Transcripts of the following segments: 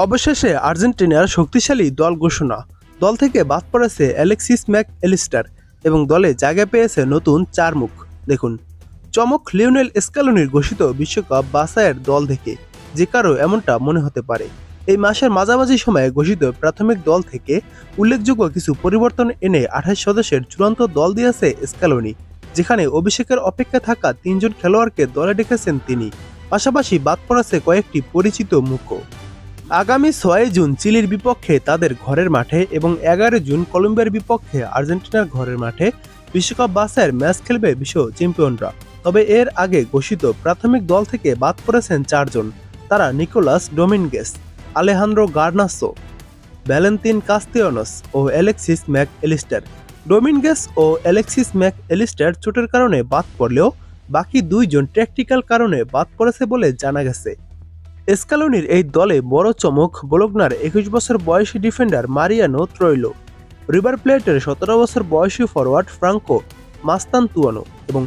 অবশেষে আর্জেন্টিনার শক্তিশালী দল ঘোষণা। দল থেকে বাদ পড়েছে অ্যালেক্সিস ম্যাক এলিস্টার এবং দলে জায়গা পেয়েছে নতুন চার মুখ। দেখুন, চমক লিওনেল স্ক্যালোনির ঘোষিত বিশ্বকাপ বাছাইয়ের দল থেকে যে কারো এমনটা মনে হতে পারে। এই মাসের মাঝামাঝি সময়ে ঘোষিত প্রাথমিক দল থেকে উল্লেখযোগ্য কিছু পরিবর্তন এনে 28 সদস্যের চূড়ান্ত দল দিয়েছে স্ক্যালোনি, যেখানে অভিষেকের অপেক্ষায় থাকা 3 জন খেলোয়াড়কে দলে ডেকেছেন তিনি। পাশাপাশি বাদ পড়েছে কয়েকটি পরিচিত মুখও। আগামী 6 জুন চিলির বিপক্ষে তাদের ঘরের মাঠে এবং 11 জুন কলম্বিয়ার বিপক্ষে আর্জেন্টিনার ঘরের মাঠে বিশ্বকাপ বাছাইয়ের ম্যাচ খেলবে বিশ্ব চ্যাম্পিয়নরা। তবে এর আগে ঘোষিত প্রাথমিক দল থেকে বাদ পড়েছেন 4 জন। তারা নিকোলাস ডোমিনগেস, আলেহান্দ্রো গার্নাসো, ভ্যালেন্তিন কাস্তিয়ানোস ও অ্যালেক্সিস ম্যাক এলিস্টার। ডোমিনগেস ও অ্যালেক্সিস ম্যাক এলিস্টার চোটের কারণে বাদ পড়লেও বাকি 2 জন ট্যাকটিক্যাল কারণে বাদ পড়েছে বলে জানা গেছে। স্ক্যালোনির এই দলে বড় চমক বোলোগনার 21 বছর বয়সী ডিফেন্ডার মারিয়ানো ত্রৈলো, রিভার প্লেটের 17 বছর বয়সী ফরওয়ার্ড ফ্রাঙ্কো মাস্তানতুয়ানো এবং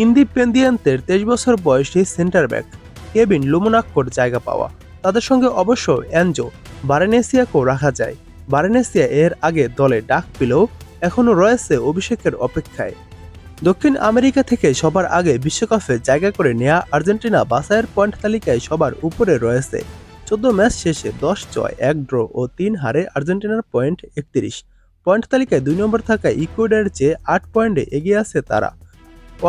ইন্ডিপেন্দিয়েন্তের 23 বছর বয়সী সেন্টার ব্যাক কেভিন লুমোনাক্কোর জায়গা পাওয়া। তাদের সঙ্গে অবশ্য এনজো বারেনেসিয়াকেও রাখা যায়। বারেনেসিয়া এর আগে দলে ডাক পেলেও এখনও রয়েছে অভিষেকের অপেক্ষায়। দক্ষিণ আমেরিকা থেকে সবার আগে বিশ্বকাপে জায়গা করে নেয়া আর্জেন্টিনা বাছাইয়ের পয়েন্ট তালিকায় সবার উপরে রয়েছে। 14 ম্যাচ শেষে 10 জয়, 1 ড্র ও 3 হারে আর্জেন্টিনার পয়েন্ট 31। পয়েন্ট তালিকায় 2 নম্বর থাকা ইকুয়েডরের চেয়ে 8 পয়েন্টে এগিয়ে আছে তারা।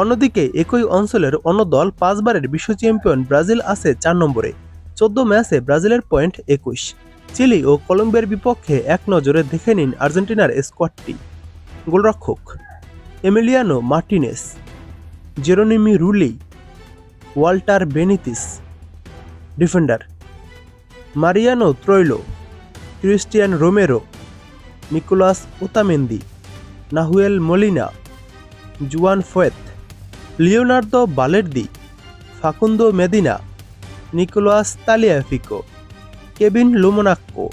অন্যদিকে একই অঞ্চলের অন্য দল 5 বারের বিশ্ব চ্যাম্পিয়ন ব্রাজিল আছে 4 নম্বরে। 14 ম্যাচে ব্রাজিলের পয়েন্ট 21। চিলি ও কলম্বিয়ার বিপক্ষে এক নজরে দেখে নিন আর্জেন্টিনার স্কোয়াডটি। গোলরক্ষক Emiliano Martinez, Geronimo Rulli, Walter Benitez. Defender Mariano Troilo, Cristian Romero, Nicolas Otamendi, Nahuel Molina, Juan Foyth, Leonardo Balerdi, Facundo Medina, Nicolas Tagliafico, Kevin Lomonaco,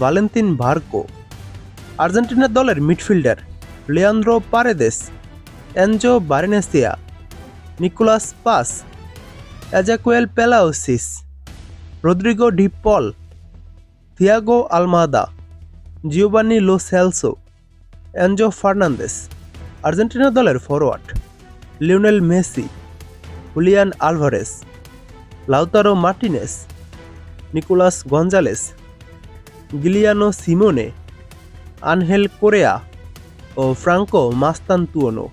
Valentin Barco. Argentina দলের midfielder Leandro Paredes, Enzo Barrenechea, Nicolas Paz, Exequiel Palacios, Rodrigo De Paul, Thiago Almada, Giovani Lo Celso, Enzo Fernandez. Argentina দলের forward Lionel Messi, Julian Alvarez, Lautaro Martinez, Nicolas Gonzalez, Giuliano Simeone, Angel Correa ও Franco মাস্তানতুয়ানো।